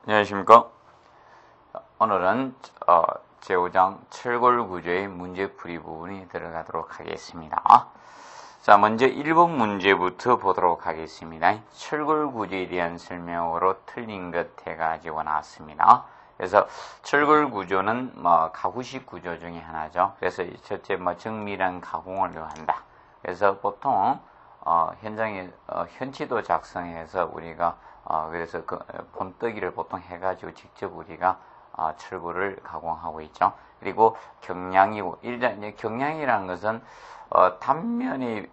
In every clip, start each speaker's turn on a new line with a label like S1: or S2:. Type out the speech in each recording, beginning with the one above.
S1: 안녕하십니까. 오늘은 제5장 철골구조의 문제풀이 부분이 들어가도록 하겠습니다. 자, 먼저 1번 문제부터 보도록 하겠습니다. 철골구조에 대한 설명으로 틀린 것 해가지고 나왔습니다. 그래서 철골구조는 가구식 구조 중에 하나죠. 그래서 첫째 정밀한 가공을 한다. 그래서 보통 현장에 현치도 작성해서 우리가 그래서 그 본뜨기를 보통 해가지고 직접 우리가 철골을 가공하고 있죠. 그리고 경량이고, 일단 경량이라는 것은 단면이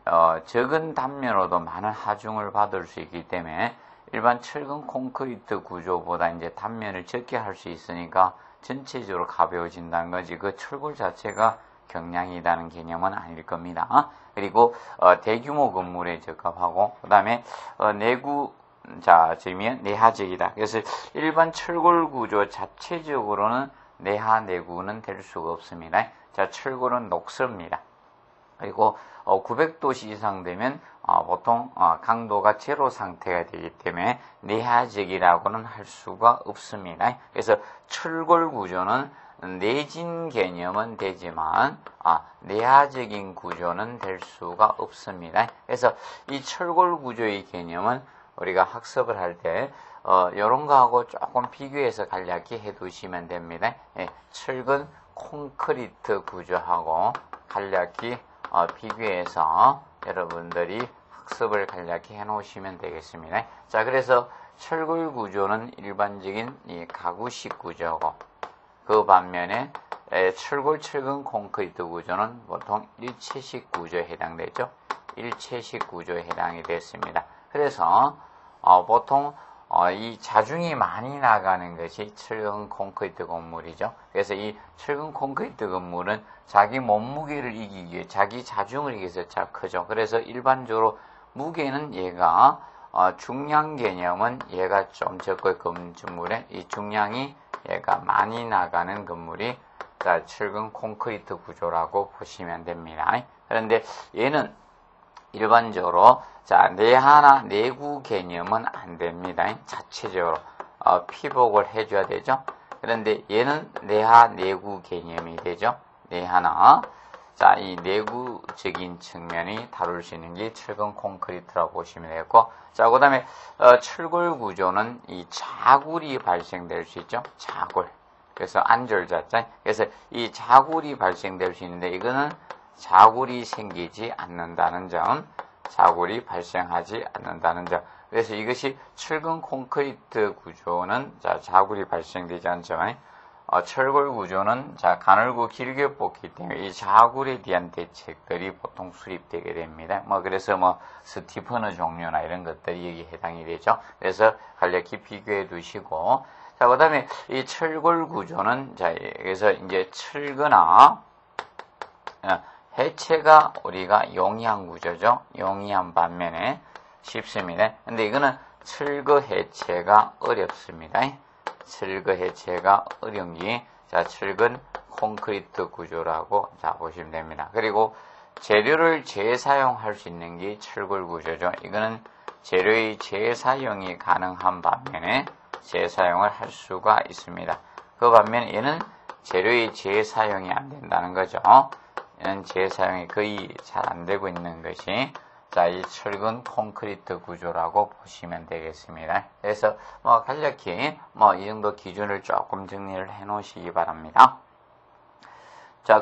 S1: 적은 단면으로도 많은 하중을 받을 수 있기 때문에 일반 철근 콘크리트 구조보다 이제 단면을 적게 할 수 있으니까 전체적으로 가벼워진다는 거지. 그 철골 자체가 경량이라는 개념은 아닐 겁니다. 그리고 대규모 건물에 적합하고, 그 다음에 지면 내하적이다. 그래서 일반 철골 구조 자체적으로는 내하 내구는 될 수가 없습니다. 자, 철골은 녹습니다. 그리고 900도씨 이상 되면 보통 강도가 제로 상태가 되기 때문에 내하적이라고는 할 수가 없습니다. 그래서 철골 구조는 내진 개념은 되지만 내하적인 구조는 될 수가 없습니다. 그래서 이 철골 구조의 개념은 우리가 학습을 할 때 이런 거하고 조금 비교해서 간략히 해두시면 됩니다. 철근 콘크리트 구조하고 간략히 비교해서 여러분들이 학습을 간략히 해놓으시면 되겠습니다. 자, 그래서 철골 구조는 일반적인 이 가구식 구조고, 그 반면에 철근 콘크리트 구조는 보통 일체식 구조에 해당되죠. 일체식 구조에 해당이 됐습니다. 그래서 보통 이 자중이 많이 나가는 것이 철근 콘크리트 건물이죠. 그래서 이 철근 콘크리트 건물은 자기 몸무게를 이기기 위해 자기 자중을 이기기 위해서 잘 크죠. 그래서 일반적으로 무게는 얘가 중량 개념은 얘가 좀 적고 건물에 이 중량이 얘가 많이 나가는 건물이 철근 콘크리트 구조라고 보시면 됩니다. 그런데 얘는 일반적으로 내하나 내구 개념은 안 됩니다. 자체적으로 피복을 해줘야 되죠. 그런데 얘는 내하 내구 개념이 되죠. 내하나 이 내구적인 측면이 다룰 수 있는 게 철근 콘크리트라고 보시면 되겠고, 그 다음에 철골 구조는 이 자굴이 발생될 수 있죠. 자굴. 그래서 안절자자. 그래서 이 자굴이 발생될 수 있는데 이거는 자굴이 생기지 않는다는 점, 자굴이 발생하지 않는다는 점. 그래서 이것이 철근 콘크리트 구조는 자굴이 발생되지 않죠. 철골 구조는 가늘고 길게 뽑기 때문에 이 자굴에 대한 대책들이 보통 수립되게 됩니다. 그래서 스티퍼너 종류나 이런 것들이 여기 해당이 되죠. 그래서 간략히 비교해 두시고, 그 다음에 이 철골 구조는 그래서 이제 철거나 해체가 우리가 용이한 구조죠. 용이한 반면에 쉽습니다. 근데 이거는 철거 해체가 어렵습니다. 철거 해체가 어려운 게 철근 콘크리트 구조라고 보시면 됩니다. 그리고 재료를 재사용할 수 있는 게 철골 구조죠. 이거는 재료의 재사용이 가능한 반면에 재사용을 할 수가 있습니다. 그 반면에 얘는 재료의 재사용이 안 된다는 거죠. 얘는 재사용이 거의 잘 안 되고 있는 것이 이 철근 콘크리트 구조라고 보시면 되겠습니다. 그래서 간략히 이 정도 기준을 조금 정리를 해 놓으시기 바랍니다.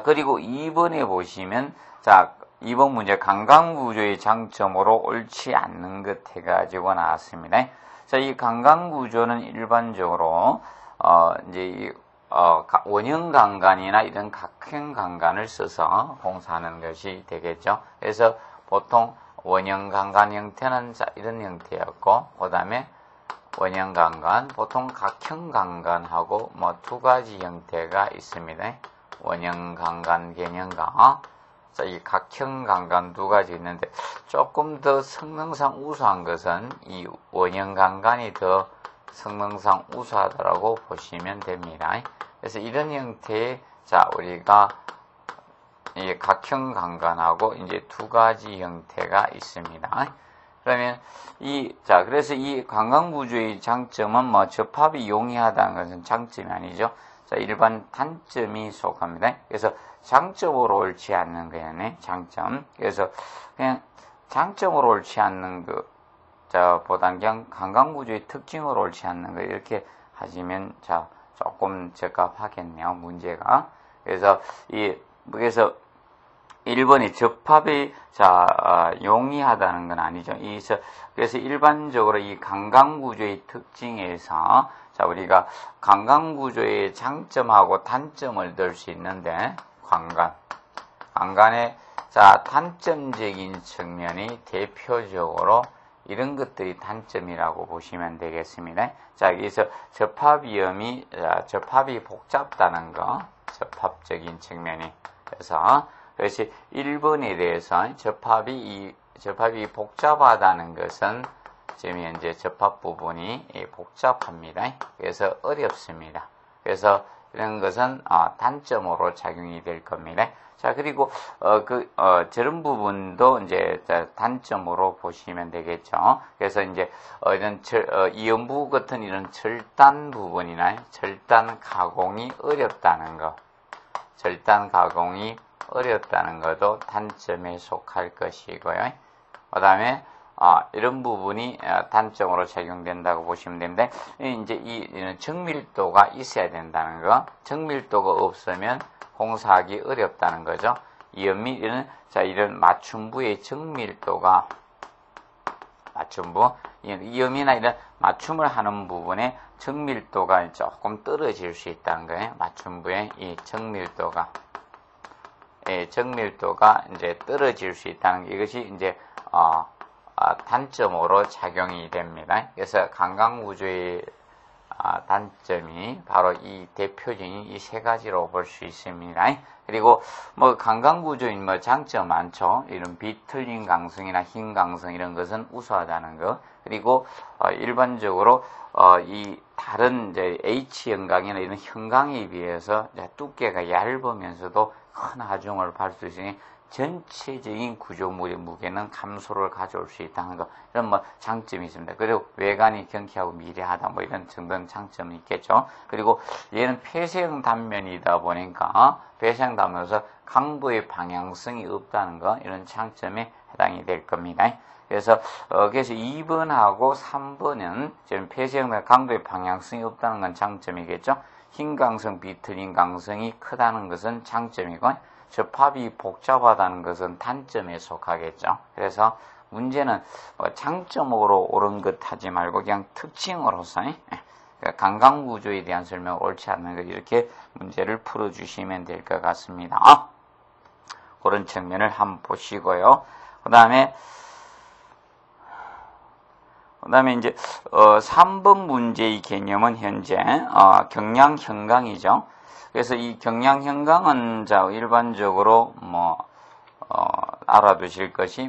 S1: 그리고 2번에 보시면 2번 문제 강강 구조의 장점으로 옳지 않는 것 해가지고 나왔습니다. 이 강강 구조는 일반적으로 이제 원형 강간이나 이런 각형 강간을 써서 공사하는 것이 되겠죠. 그래서 보통 원형 강간 형태는 이런 형태였고, 그 다음에 원형 강간, 보통 각형 강간하고 두 가지 형태가 있습니다. 원형 강간 개념과 이 각형 강간 두 가지 있는데, 조금 더 성능상 우수한 것은 이 원형 강간이 더 성능상 우수하다고 보시면 됩니다. 그래서 이런 형태의 우리가 이 각형 강간하고 이제 두 가지 형태가 있습니다. 그러면 그래서 이 관광구조의 장점은 뭐 접합이 용이하다는 것은 장점이 아니죠. 자, 일반 단점이 속합니다. 그래서 장점으로 옳지 않는 거예요. 장점. 그래서 그냥 장점으로 옳지 않는 보단 그냥 관광구조의 특징으로 옳지 않는 거 이렇게 하시면 조금 적합하겠네요. 문제가. 그래서 1번이 접합이 용이하다는 건 아니죠. 그래서 일반적으로 이 관광구조의 특징에서 우리가 관광구조의 장점하고 단점을 들 수 있는데 관광의 단점적인 측면이 대표적으로 이런 것들이 단점이라고 보시면 되겠습니다. 여기서 접합이 복잡다는 거, 접합적인 측면이. 그래서 1번에 대해서 접합이 복잡하다는 것은 지금 현재 접합 부분이 복잡합니다. 그래서 어렵습니다. 그래서 이런 것은 단점으로 작용이 될 겁니다. 그리고 저런 부분도 이제 단점으로 보시면 되겠죠. 그래서 이제 이런 이연부 같은 이런 절단 부분이나 절단 가공이 어렵다는 거, 어렵다는 것도 단점에 속할 것이고요. 그 다음에 이런 부분이 단점으로 작용된다고 보시면 되는데, 이제 이는 정밀도가 있어야 된다는 거, 정밀도가 없으면 공사하기 어렵다는 거죠. 이런 맞춤부의 정밀도가, 이음이나 이런 맞춤을 하는 부분에 정밀도가 조금 떨어질 수 있다는 거예요. 맞춤부의 이 정밀도가 이제 떨어질 수 있다는 게 이것이 이제 단점으로 작용이 됩니다. 그래서 관광구조의 단점이 바로 이 대표적인 이 세 가지로 볼 수 있습니다. 그리고 관광구조인 장점 많죠. 이런 비틀린 강성이나 흰 강성 이런 것은 우수하다는 거. 그리고 일반적으로 이 다른 이제 H형강이나 이런 형강에 비해서 두께가 얇으면서도 큰 하중을 발 수 있으니 전체적인 구조물의 무게는 감소를 가져올 수 있다는 거, 이런 장점이 있습니다. 그리고 외관이 경쾌하고 미래하다 이런 정도는 장점이 있겠죠. 그리고 얘는 폐쇄형 단면이다 보니까 폐쇄형 단면에서 강도의 방향성이 없다는 거, 이런 장점에 해당이 될 겁니다. 그래서 2번하고 3번은 지금 폐쇄형 강도의 방향성이 없다는 건 장점이겠죠. 흰 강성, 비틀린 강성이 크다는 것은 장점이고, 접합이 복잡하다는 것은 단점에 속하겠죠. 그래서 문제는 장점으로 옳은 것 하지 말고 그냥 특징으로서 관광구조에 대한 설명 옳지 않는 것, 이렇게 문제를 풀어주시면 될 것 같습니다. 그런 측면을 한번 보시고요. 그 다음에 이제 3번 문제의 개념은 현재 경량형강이죠. 그래서 이 경량형강은 일반적으로 알아두실 것이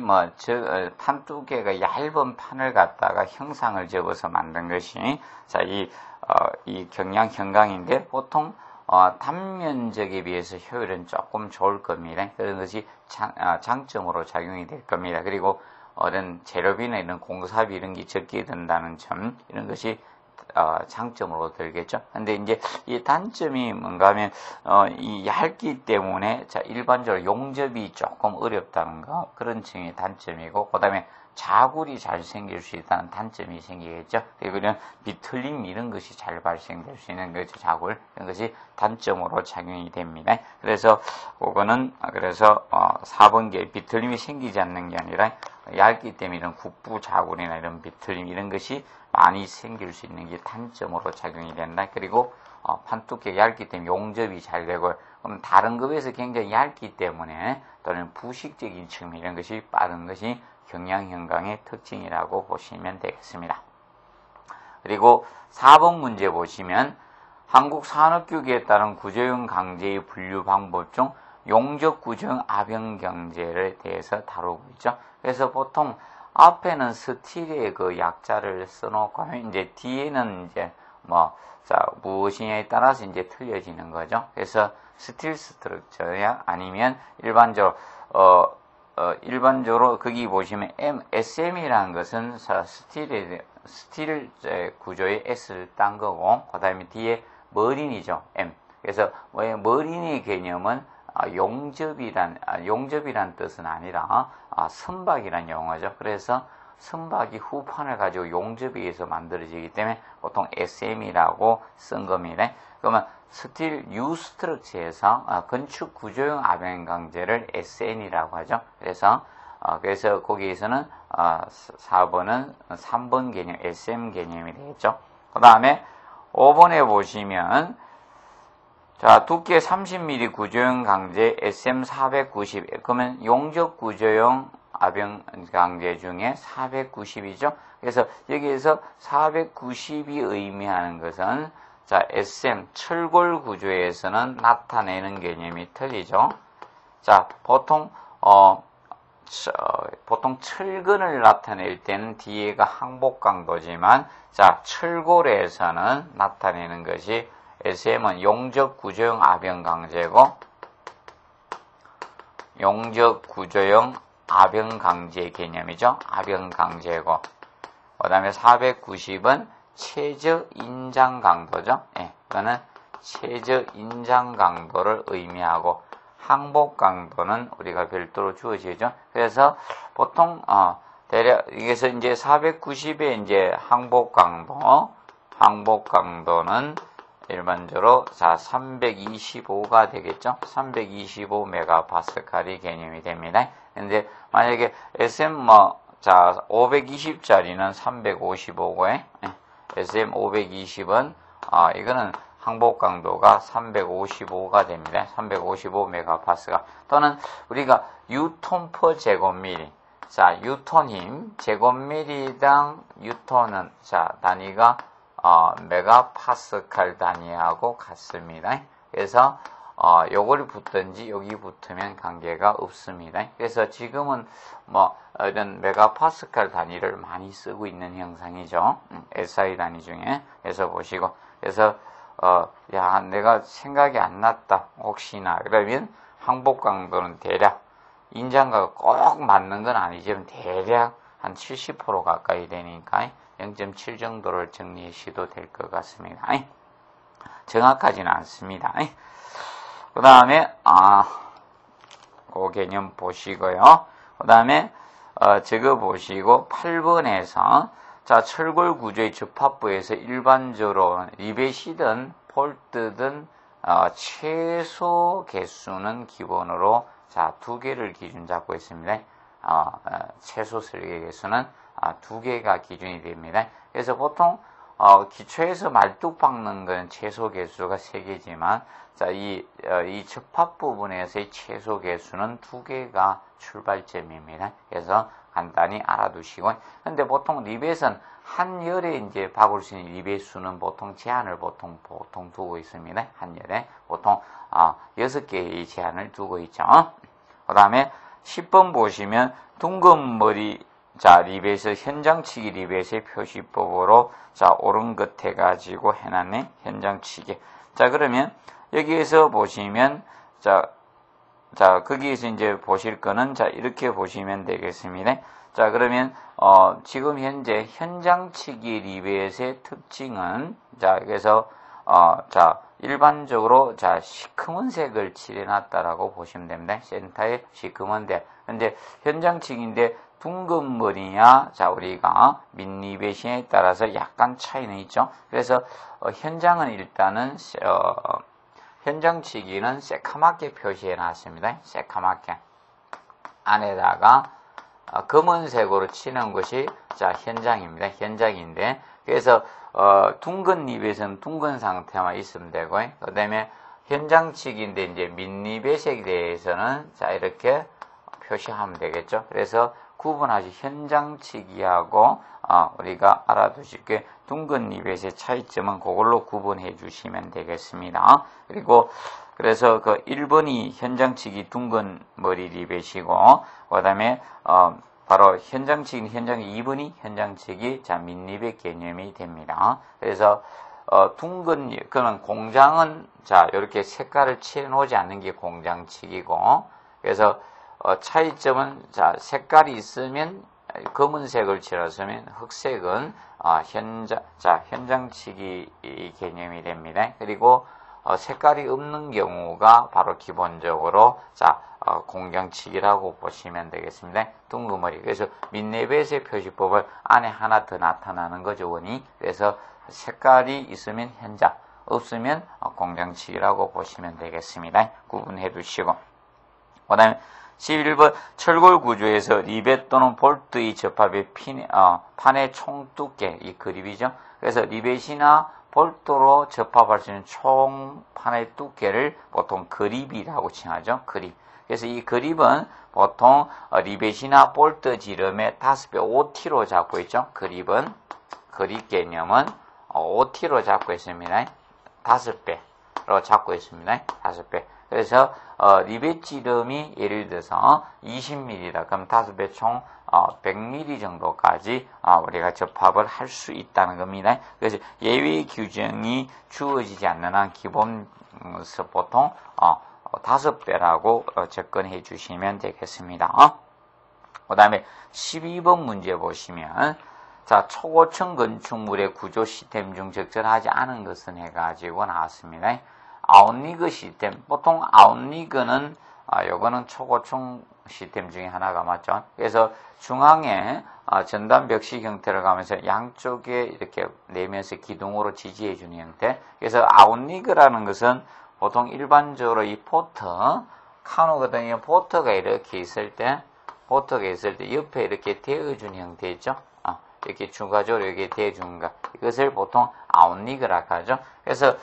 S1: 판 두께가 얇은 판을 갖다가 형상을 접어서 만든 것이 이 경량형강인데, 보통 단면적에 비해서 효율은 조금 좋을 겁니다. 그런 것이 장점으로 작용이 될 겁니다. 그리고 이런 재료비나 이런 공사비 이런 게 적게 든다는 점, 이런 것이 장점으로 들겠죠. 근데 이제 이 단점이 뭔가 하면 이 얇기 때문에 일반적으로 용접이 조금 어렵다는 거, 그런 점이 단점이고, 그다음에 자굴이 잘 생길 수 있다는 단점이 생기겠죠. 그리고 이런 비틀림 이런 것이 잘 발생될 수 있는 거죠. 자굴 이런 것이 단점으로 작용이 됩니다. 그래서 그거는 4번계 비틀림이 생기지 않는 게 아니라 얇기 때문에 이런 국부 자굴이나 이런 비틀림 이런 것이 많이 생길 수 있는 게 단점으로 작용이 된다. 그리고 판 두께가 얇기 때문에 용접이 잘 되고, 그럼 다른 급에서 굉장히 얇기 때문에 또는 부식적인 측면 이런 것이 빠른 것이 경량형강의 특징이라고 보시면 되겠습니다. 그리고 4번 문제 보시면 한국산업규격에 따른 구조형 강제의 분류 방법 중 용접 구조형 압형 경제에 대해서 다루고 있죠. 그래서 보통 앞에는 스틸의 그 약자를 써놓고 이제 뒤에는 이제 무엇이냐에 따라서 이제 틀려지는 거죠. 그래서 스틸 스트럭처야 아니면 일반적으로 일반적으로 거기 보시면 SM이라는 것은 스틸 구조의 S를 딴 거고, 그 다음에 뒤에 머린이죠, M. 그래서 머린의 개념은 용접이란 뜻은 아니라 선박이란 용어죠. 그래서 선박이 후판을 가지고 용접에 의해서 만들어지기 때문에 보통 SM이라고 쓴 겁니다. 그러면 스틸 유스트럭처에서 건축 구조용 아변 강제를 SN이라고 하죠. 그래서 거기에서는 4번은 3번 개념, SM 개념이 되겠죠. 그 다음에 5번에 보시면 자, 두께 30mm 구조용 강제 SM490. 그러면 용접 구조용 아변 강제 중에 490이죠. 그래서 여기에서 490이 의미하는 것은 자, SM 철골 구조에서는 나타내는 개념이 틀리죠. 자, 보통 철근을 나타낼 때는 뒤에가 항복 강도지만 자, 철골에서는 나타내는 것이 SM은 용접 구조용 아변 강제고 용접 구조용 아변 강제 개념이죠. 아변 강제고 그 다음에 490은 최저 인장 강도죠. 예, 그거는 최저 인장 강도를 의미하고 항복 강도는 우리가 별도로 주어지죠. 그래서 보통 대략 여기서 이제 490의 이제 항복 강도는 일반적으로 자 325가 되겠죠. 325 메가파스칼이 개념이 됩니다. 근데 만약에 SM 자 520짜리는 355고에 SM 520은 이거는 항복 강도가 355가 됩니다. 355 메가파스칼 또는 우리가 뉴턴 퍼 제곱미리. 자, 뉴턴 힘 제곱미리당 뉴턴은 자 단위가 메가파스칼 단위하고 같습니다. 그래서 요거를 붙든지 여기 붙으면 관계가 없습니다. 그래서 지금은 이런 메가파스칼 단위를 많이 쓰고 있는 형상이죠. SI 단위 중에. 그래서 보시고 그래서 야 내가 생각이 안 났다 혹시나 그러면 항복 강도는 대략 인장과 꼭 맞는 건 아니지만 대략 한 70% 가까이 되니까 0.7 정도를 정리하셔도 될 것 같습니다. 정확하지는 않습니다. 그 다음에 그 개념 보시고요. 그 다음에 저거 보시고 8번에서 자 철골 구조의 접합부에서 일반적으로 리벳이든 볼트든 최소 개수는 기본으로 자 2개를 기준 잡고 있습니다. 최소 설계 개수는 2개가 기준이 됩니다. 그래서 보통 기초에서 말뚝 박는 건 최소 개수가 3개지만 자, 이 접합 부분에서의 최소 개수는 2개가 출발점입니다. 그래서 간단히 알아두시고 근데 보통 리벳은 한 열에 이제 박을 수 있는 리벳 수는 보통 제한을 보통 두고 있습니다. 한 열에 보통 6개의 제한을 두고 있죠. 그 다음에 10번 보시면 둥근 머리 자 리벳의 현장치기 리벳의 표시법으로 자 오른 것 해가지고 해놨네. 현장치기. 자 그러면 여기에서 보시면 자 거기에서 이제 보실 거는 자 이렇게 보시면 되겠습니다. 자 그러면 지금 현재 현장치기 리벳의 특징은 자 그래서 자 일반적으로 자 시커먼 색을 칠해놨다라고 보시면 됩니다. 센터에 시커먼데 근데 현장치기인데 둥근 머리냐 자 우리가 민리벳에 따라서 약간 차이는 있죠. 그래서 현장은 일단은 현장치기는 새카맣게 표시해 놨습니다. 새카맣게 안에다가 검은색으로 치는 것이 자 현장입니다. 현장인데 그래서 둥근 립에서는 둥근 상태만 있으면 되고 그 다음에 현장치기인데 이제 민립의 대해서는 자 이렇게 표시하면 되겠죠. 그래서 구분하시 현장치기하고 우리가 알아두실 게 둥근 리벳의 차이점은 그걸로 구분해 주시면 되겠습니다. 그리고 그래서 그 1번이 현장치기 둥근 머리 리벳이고 그 다음에 바로 현장치기 2번이 현장치기 자 민리벳 개념이 됩니다. 그래서 둥근 그러면 공장은 자 이렇게 색깔을 칠해 놓지 않는 게 공장치기고 그래서 차이점은 자 색깔이 있으면 검은색을 칠했으면 흑색은 현장치기 개념이 됩니다. 그리고 색깔이 없는 경우가 바로 기본적으로 공장치기라고 보시면 되겠습니다. 둥그머리. 그래서 민네벳의 표시법을 안에 하나 더 나타나는 거죠, 원이. 그래서 색깔이 있으면 현장, 없으면 공장치기라고 보시면 되겠습니다. 구분해 두시고. 그 다음에 11번 철골 구조에서 리벳 또는 볼트의 접합의 판의 총 두께, 이 그립이죠. 그래서 리벳이나 볼트로 접합할 수 있는 총 판의 두께를 보통 그립이라고 칭하죠. 그립. 그래서 이 그립은 보통 리벳이나 볼트 지름의 5배, 5T로 잡고 있죠. 그립은, 그립 개념은 5T로 잡고 있습니다. 5배로 잡고 있습니다. 5배. 그래서 리벳 지름이 예를 들어서 20mm다. 그럼 5배 총 100mm 정도까지 우리가 접합을 할 수 있다는 겁니다. 그래서 예외 규정이 주어지지 않는 한 기본 보통 5배라고 접근해 주시면 되겠습니다. 그 다음에 12번 문제 보시면 자, 초고층 건축물의 구조 시스템 중 적절하지 않은 것은 해가지고 나왔습니다. 아웃리그 시스템. 보통 아웃리그는, 요거는 초고층 시스템 중에 하나가 맞죠. 그래서 중앙에, 전단 벽식 형태를 가면서 양쪽에 이렇게 내면서 기둥으로 지지해주는 형태. 그래서 아웃리그라는 것은 보통 일반적으로 이 포트, 카누거든요. 포트가 이렇게 있을 때, 옆에 이렇게 대어주는 형태 있죠. 이렇게 중과적으로 이렇게 대주는 것. 이것을 보통 아웃리그라고 하죠. 그래서,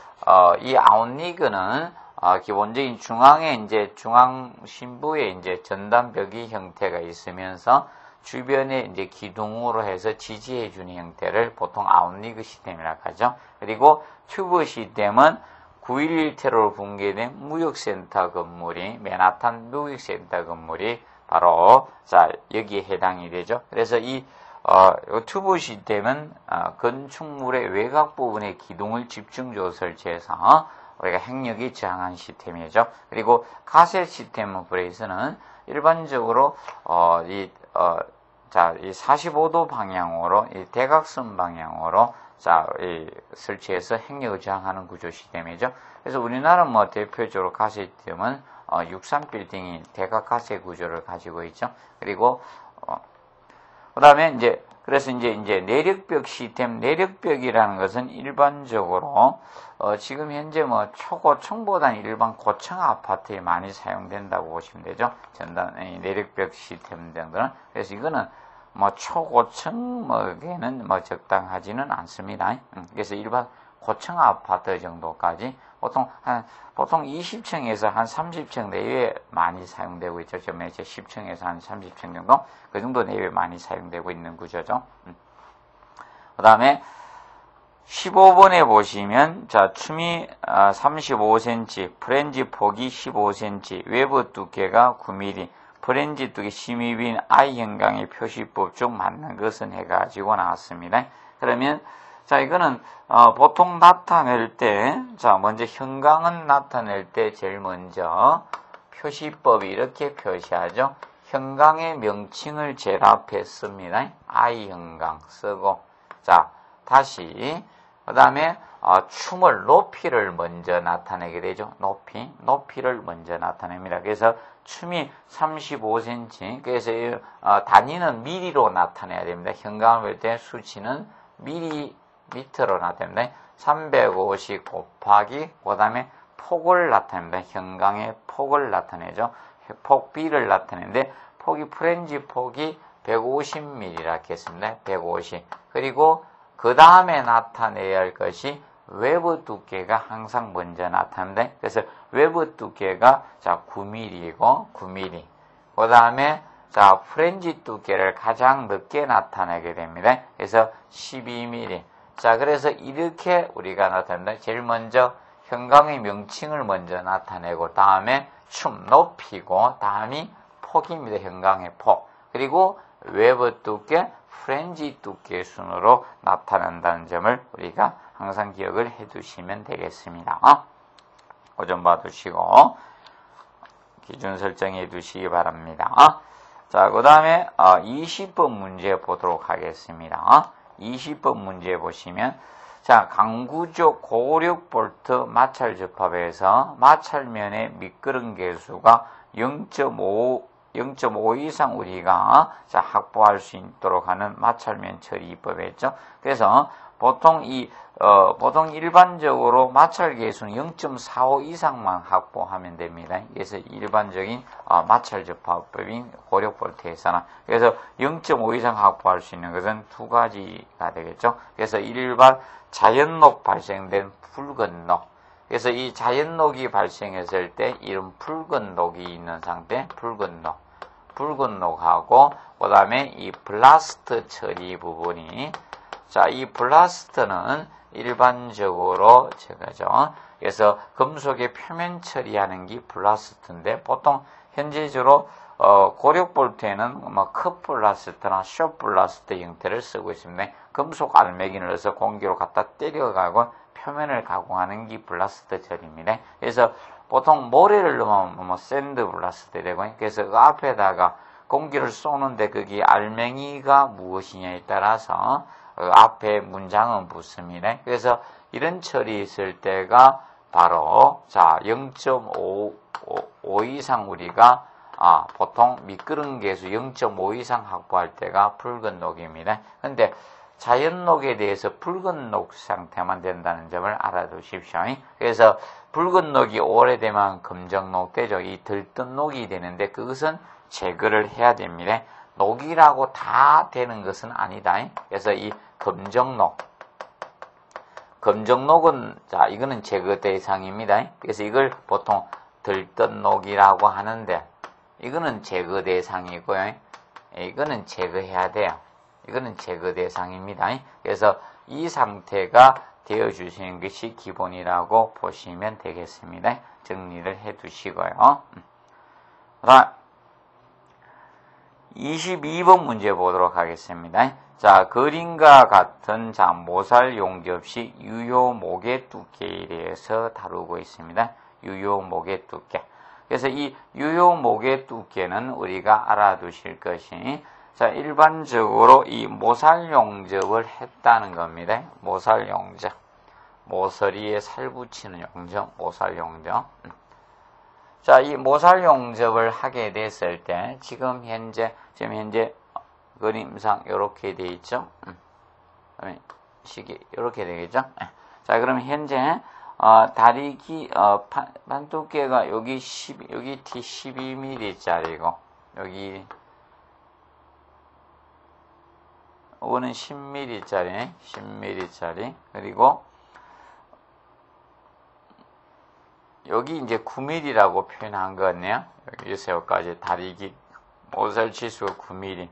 S1: 이 아웃리그는, 기본적인 중앙에 이제 중앙 신부에 이제 전단벽이 형태가 있으면서 주변에 이제 기둥으로 해서 지지해주는 형태를 보통 아웃리그 시스템이라고 하죠. 그리고 튜브 시스템은 9.11 테러로 붕괴된 무역센터 건물이, 맨하탄 무역센터 건물이 바로, 여기에 해당이 되죠. 그래서 이 튜브 시스템은 건축물의 외곽 부분의 기둥을 집중적으로 설치해서 우리가 행력이 저항한 시스템이죠. 그리고 카셋 시스템 브레이스는 일반적으로 이 45도 방향으로 이 대각선 방향으로 설치해서 행력을 저항하는 구조 시스템이죠. 그래서 우리나라 대표적으로 카셋 시스템은 63 빌딩이 대각 카셋 구조를 가지고 있죠. 그리고 그 다음에 그래서 이제 내력벽 시스템, 내력벽이라는 것은 일반적으로, 지금 현재 초고층보다는 일반 고층 아파트에 많이 사용된다고 보시면 되죠. 내력벽 시스템 등들은. 그래서 이거는 초고층에는 적당하지는 않습니다. 그래서 일반 고층 아파트 정도까지 보통 20층에서 한 30층 내외에 많이 사용되고 있죠. 10층에서 한 30층 정도? 그 정도 내외에 많이 사용되고 있는 구조죠. 그 다음에 15번에 보시면, 춤이 35cm, 프렌지 폭이 15cm, 외부 두께가 9mm, 프렌지 두께 심의빈 I형광의 표시법 중 맞는 것은 해가지고 나왔습니다. 그러면, 이거는, 보통 나타낼 때, 먼저 형광은 나타낼 때 제일 먼저 표시법이 이렇게 표시하죠. 형광의 명칭을 제일 앞에 씁니다. I형광 쓰고, 다시, 그 다음에, 춤을, 높이를 먼저 나타내게 되죠. 높이를 먼저 나타냅니다. 그래서 춤이 35cm, 그래서 단위는 미리로 나타내야 됩니다. 형광을 볼 때 수치는 미리미터로 나타냅니다. 350 곱하기, 그 다음에 폭을 나타냅니다. 형광의 폭을 나타내죠. 폭비를 나타내는데, 프렌지 폭이 150mm라고 했습니다. 150. 그리고 그 다음에 나타내야 할 것이 외부 두께가 항상 먼저 나타납니다. 그래서 외부 두께가 9mm이고 9mm. 그 다음에 프렌지 두께를 가장 늦게 나타내게 됩니다. 그래서 12mm. 그래서 이렇게 우리가 나타낸다. 제일 먼저 형광의 명칭을 먼저 나타내고 다음에 춤 높이고 다음이 폭입니다. 형광의 폭. 그리고 외부 두께, 프렌지 두께 순으로 나타난다는 점을 우리가 항상 기억을 해 두시면 되겠습니다. 그 점 봐두시고 기준 설정해 두시기 바랍니다. 자, 그 다음에 20번 문제 보도록 하겠습니다. 20번 문제 보시면 자, 강구조 고력볼트 마찰 접합에서 마찰면의 미끄럼 계수가 0.5 이상 우리가 자, 확보할 수 있도록 하는 마찰면 처리법이었죠. 그래서 보통 보통 일반적으로 마찰 계수는 0.45 이상만 확보하면 됩니다. 그래서 일반적인 마찰 접합법인 고력볼트에서는 그래서 0.5 이상 확보할 수 있는 것은 두 가지가 되겠죠. 그래서 일반 자연녹 발생된 붉은 녹. 그래서 이 자연녹이 발생했을 때 이런 붉은 녹이 있는 상태, 붉은 녹하고 그다음에 이 블라스트 처리 부분이 자, 이 블라스트는 일반적으로 그래서 금속의 표면 처리하는 게 블라스트인데 보통 현재적으로 고력볼트에는 컵 블라스트나 숏 블라스트 형태를 쓰고 있습니다. 금속 알맹이를 넣어서 공기로 갖다 때려가고 표면을 가공하는 게 블라스트 처리입니다. 그래서 보통 모래를 넣으면 샌드 블라스트 되고 그래서 그 앞에다가 공기를 쏘는데 거기 알맹이가 무엇이냐에 따라서 앞에 문장은 붙습니다. 그래서 이런 처리 있을 때가 바로 자 0.5 이상 우리가 보통 미끄럼 계수 0.5 이상 확보할 때가 붉은 녹입니다. 근데 자연녹에 대해서 붉은 녹 상태만 된다는 점을 알아두십시오. 그래서 붉은 녹이 오래되면 검정녹 되죠. 이 들뜬 녹이 되는데 그것은 제거를 해야 됩니다. 녹이라고 다 되는 것은 아니다. 그래서 이 검정녹은 자 이거는 제거 대상입니다. 그래서 이걸 보통 들뜬 녹이라고 하는데 이거는 제거 대상이고요. 이거는 제거해야 돼요. 이거는 제거 대상입니다. 그래서 이 상태가 되어 주시는 것이 기본이라고 보시면 되겠습니다. 정리를 해 두시고요. 자, 22번 문제 보도록 하겠습니다. 자, 그림과 같은 자, 모살 용접시 유효 목의 두께에 대해서 다루고 있습니다. 유효 목의 두께. 그래서 이 유효 목의 두께는 우리가 알아두실 것이 자, 일반적으로 이 모살 용접을 했다는 겁니다. 모살 용접. 모서리에 살 붙이는 용접, 모살 용접. 자, 이 모살 용접을 하게 됐을 때 지금 현재 그림상 이렇게 돼 있죠. 시계 이렇게 되겠죠. 자, 그럼 현재 다리 반 두께가 여기 T 12mm짜리고 여기 이거는 10mm짜리 그리고 여기 이제 9mm라고 표현한 거네요. 여기서까지 다리 모살 치수가 9mm.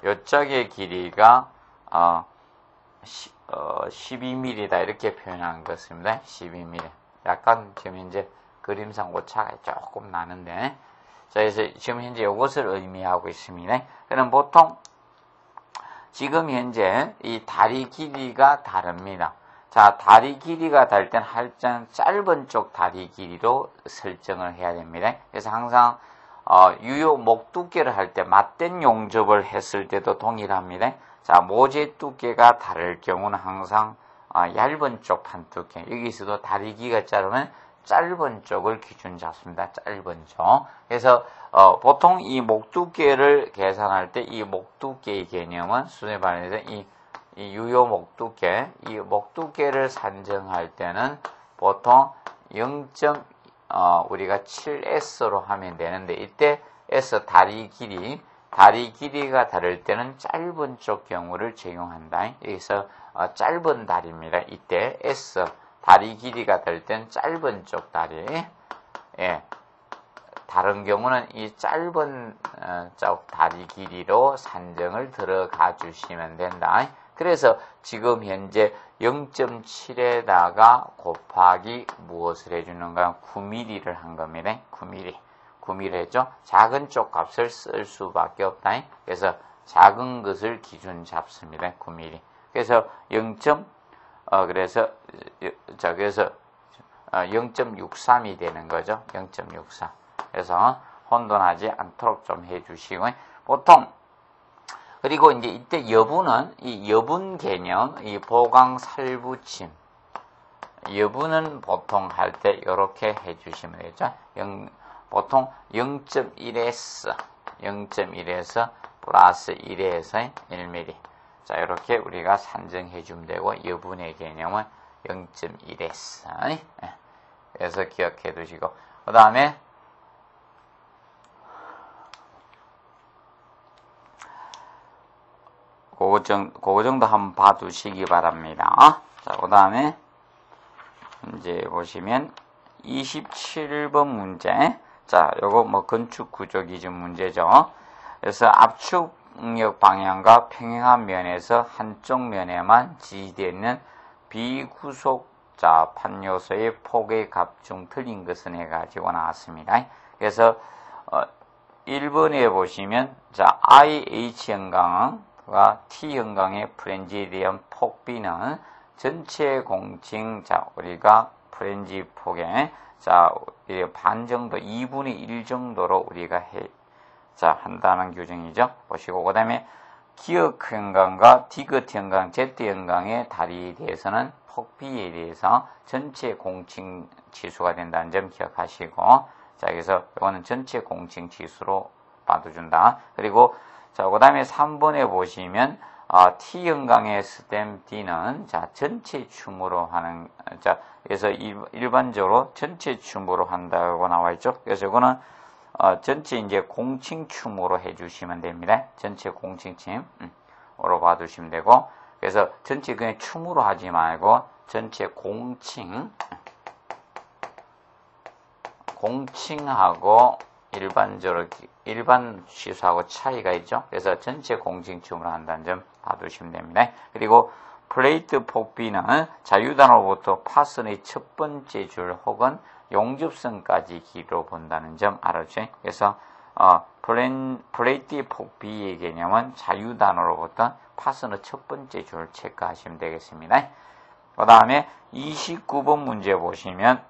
S1: 요짝의 길이가 12mm다 이렇게 표현한 것입니다. 12mm. 약간 지금 현재 그림상 오차가 조금 나는데 자, 그래서 지금 현재 이것을 의미하고 있습니다. 그럼 보통 지금 현재 이 다리 길이가 다릅니다. 자, 다리 길이가 다를 땐 한장 짧은 쪽 다리 길이로 설정을 해야 됩니다. 그래서 항상 유효 목 두께를 할 때 맞댄 용접을 했을 때도 동일합니다. 자, 모재 두께가 다를 경우는 항상 얇은 쪽 판 두께. 여기서도 다리 길이가 짧으면 짧은 쪽을 기준 잡습니다. 짧은 쪽. 그래서 보통 이 목 두께를 계산할 때 이 목 두께의 개념은 순위 반에서 이 유효 목 두께, 이 목 두께를 산정할 때는 보통 우리가 7S로 하면 되는데 이때 S 다리 길이가 다를 때는 짧은 쪽 경우를 적용한다. 여기서 짧은 다리입니다. 이때 S 다리 길이가 다를 때는 짧은 쪽 다리. 예. 다른 경우는 이 짧은 쪽 다리 길이로 산정을 들어가 주시면 된다. 그래서 지금 현재 0.7에다가 곱하기 무엇을 해주는가? 9mm를 한 겁니다. 9mm 했죠? 작은 쪽 값을 쓸 수밖에 없다. 그래서 작은 것을 기준 잡습니다. 9mm. 그래서 0.63이 되는 거죠. 0.63. 그래서 혼돈하지 않도록 좀 해주시고 보통 그리고 이제 이때 여부는 이 여분 개념, 이 보강 살붙임 여부는 보통 할 때 이렇게 해주시면 되죠. 보통 0.1에서 플러스 1에서 1mm. 자, 이렇게 우리가 산정해 주면 되고, 여분의 개념은 0.1에서. 그래서 기억해 두시고, 그 다음에, 그거 정도 한번 봐두시기 바랍니다. 자, 그 다음에, 이제 보시면, 27번 문제. 자, 요거 뭐 건축 구조 기준 문제죠. 그래서 압축력 방향과 평행한 면에서 한쪽 면에만 지지되어 있는 비구속 판요소의 폭의 값 중 틀린 것은 해가지고 나왔습니다. 그래서 1번에 보시면 IH 형광과 T 형광의 프렌지에 대한 폭비는 전체 공칭 우리가 프렌지 폭에 반 정도 2분의 1 정도로 우리가 한다는 규정이죠. 보시고 그 다음에 기역 형광과 디귿 형광, Z 형광의 다리에 대해서는 폭비에 대해서 전체 공칭 지수가 된다는 점 기억하시고 그래서 이거는 전체 공칭 지수로 봐둬준다. 그리고 그 다음에 3번에 보시면 T 형광의 스템 D는 전체 춤으로 하는 그래서 일반적으로 전체 춤으로 한다고 나와 있죠. 그래서 이거는 전체 이제 공칭춤으로 해주시면 됩니다. 전체 공칭춤으로 봐두시면 되고, 그래서 전체 그냥 춤으로 하지 말고 전체 공칭하고 일반 지수하고 차이가 있죠. 그래서 전체 공칭춤으로 한다는 점 봐두시면 됩니다. 그리고 플레이트 폭비는 자유단으로부터 파선의 첫 번째 줄 혹은 용접선까지 길이로 본다는 점 알아주세요. 그래서 플레이트 폭비의 개념은 자유단으로부터 파선의 첫 번째 줄을 체크하시면 되겠습니다. 그 다음에 29번 문제 보시면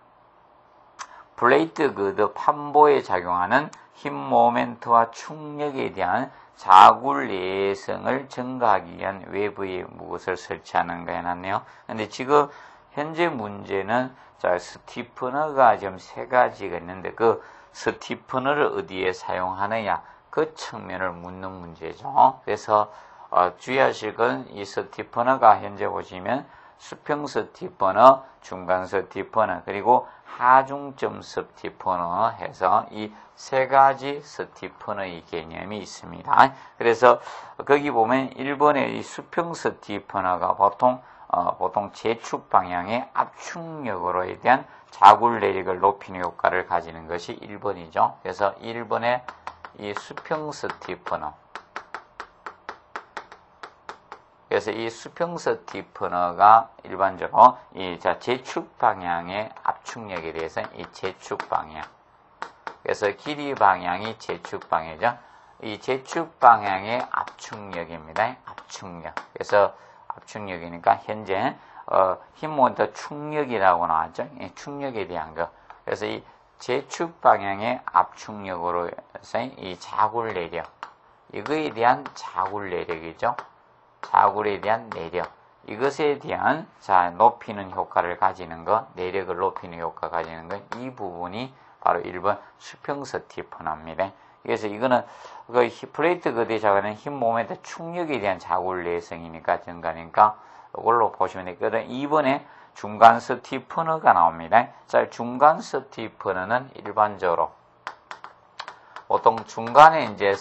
S1: 플레이트 그드 판보에 작용하는 힘 모멘트와 충력에 대한 자굴 내성을 증가하기 위한 외부에 무엇을 설치하는 거 해놨네요. 근데 지금 현재 문제는 스티프너가 지금 3가지가 있는데 그 스티프너를 어디에 사용하느냐 그 측면을 묻는 문제죠. 그래서 주의하실 건 이 스티프너가 현재 보시면 수평 스티퍼너, 중간 스티퍼너, 그리고 하중점 스티퍼너 해서 이 3가지 스티퍼너의 개념이 있습니다. 그래서 거기 보면 1번에 이 수평 스티퍼너가 보통 제축 방향의 압축력으로에 대한 자굴 내력을 높이는 효과를 가지는 것이 1번이죠. 그래서 1번에 이 수평 스티퍼너. 그래서 이 수평 스티퍼너가 일반적으로 이 제축 방향의 압축력에 대해서 이 제축 방향. 그래서 길이 방향이 제축 방향이죠. 이 제축 방향의 압축력입니다. 압축력. 그래서 압축력이니까 현재 힘 모멘트 충력이라고 나왔죠. 충력에 대한 거. 그래서 이 제축 방향의 압축력으로 해서 이 자굴 내력. 이거에 대한 자굴 내력이죠. 자굴에 대한 내력. 이것에 대한 높이는 효과를 가지는 것, 내력을 높이는 효과 가지는 것, 이 부분이 바로 1번 수평 스티퍼너입니다. 그래서 이거는 그 플레이트 그대에 작용하는 힘 모멘트 충력에 대한 자굴 내성이니까 증가니까 이걸로 보시면 되거든요. 2번에 중간 스티퍼너가 나옵니다. 중간 스티퍼너는 일반적으로 보통 중간에 이제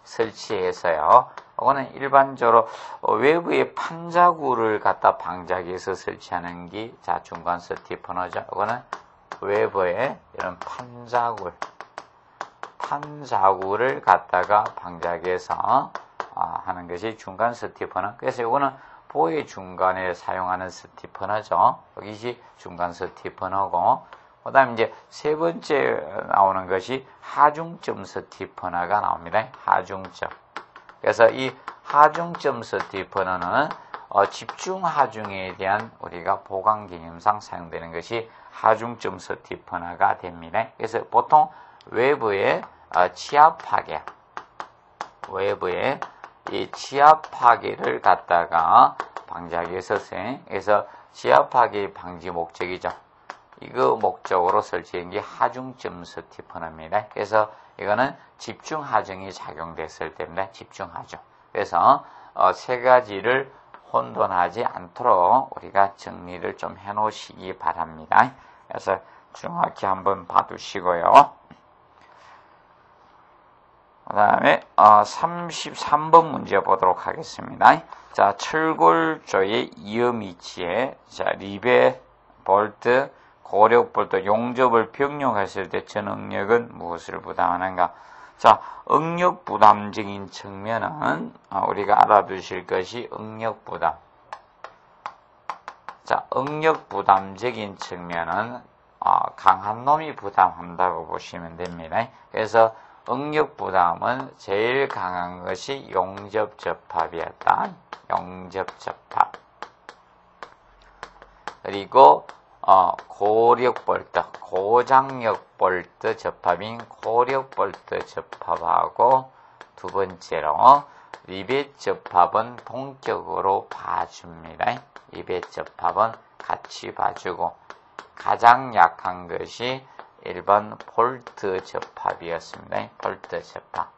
S1: 설치해서요. 이거는 일반적으로 외부의 판자구를 갖다 방자기에서 설치하는 게 중간 스티퍼너죠. 이거는 외부에 이런 판자구를 갖다가 방자기에서 하는 것이 중간 스티퍼너. 그래서 이거는 보의 중간에 사용하는 스티퍼너죠. 여기시 중간 스티퍼너고, 그 다음에 이제 3번째 나오는 것이 하중점 스티퍼너가 나옵니다. 하중점. 그래서 이 하중점 스티퍼너는 집중 하중에 대한 우리가 보강 개념상 사용되는 것이 하중점 스티퍼너가 됩니다. 그래서 보통 외부의 치압 파괴, 외부의 이 치압 파괴를 갖다가 방지하기 위해서 그래서 치압 파괴 방지 목적이죠. 이거 목적으로 설치한 게 하중점 스티퍼너입니다. 그래서 이거는 집중 하중이 작용됐을 때입니다. 집중 하중. 그래서 세 가지를 혼돈하지 않도록 우리가 정리를 좀 해놓으시기 바랍니다. 그래서 정확히 한번 봐두시고요. 그 다음에 33번 문제 보도록 하겠습니다. 자, 철골조의 이음 위치에 자, 리베, 볼트, 고력 볼트, 용접을 병력했을 때 전응력은 무엇을 부담하는가? 자, 응력 부담적인 측면은 우리가 알아두실 것이 응력 부담. 자, 응력 부담적인 측면은 강한 놈이 부담한다고 보시면 됩니다. 그래서 응력 부담은 제일 강한 것이 용접 접합이었다. 용접 접합. 그리고 고력 볼트, 고장력 볼트 접합인 고력 볼트 접합하고 두 번째로 리벳 접합은 동격으로 봐줍니다. 리벳 접합은 같이 봐주고 가장 약한 것이 1번 볼트 접합이었습니다. 볼트 접합.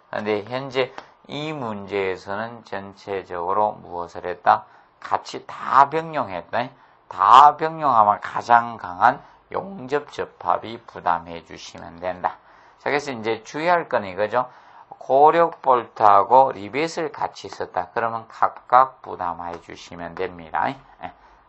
S1: 그런데 현재 이 문제에서는 전체적으로 무엇을 했다? 같이 다 병용했다. 다 병용하면 가장 강한 용접 접합이 부담해 주시면 된다. 자, 그래서 이제 주의할 건 이거죠. 고력 볼트하고 리벳을 같이 썼다. 그러면 각각 부담해 주시면 됩니다.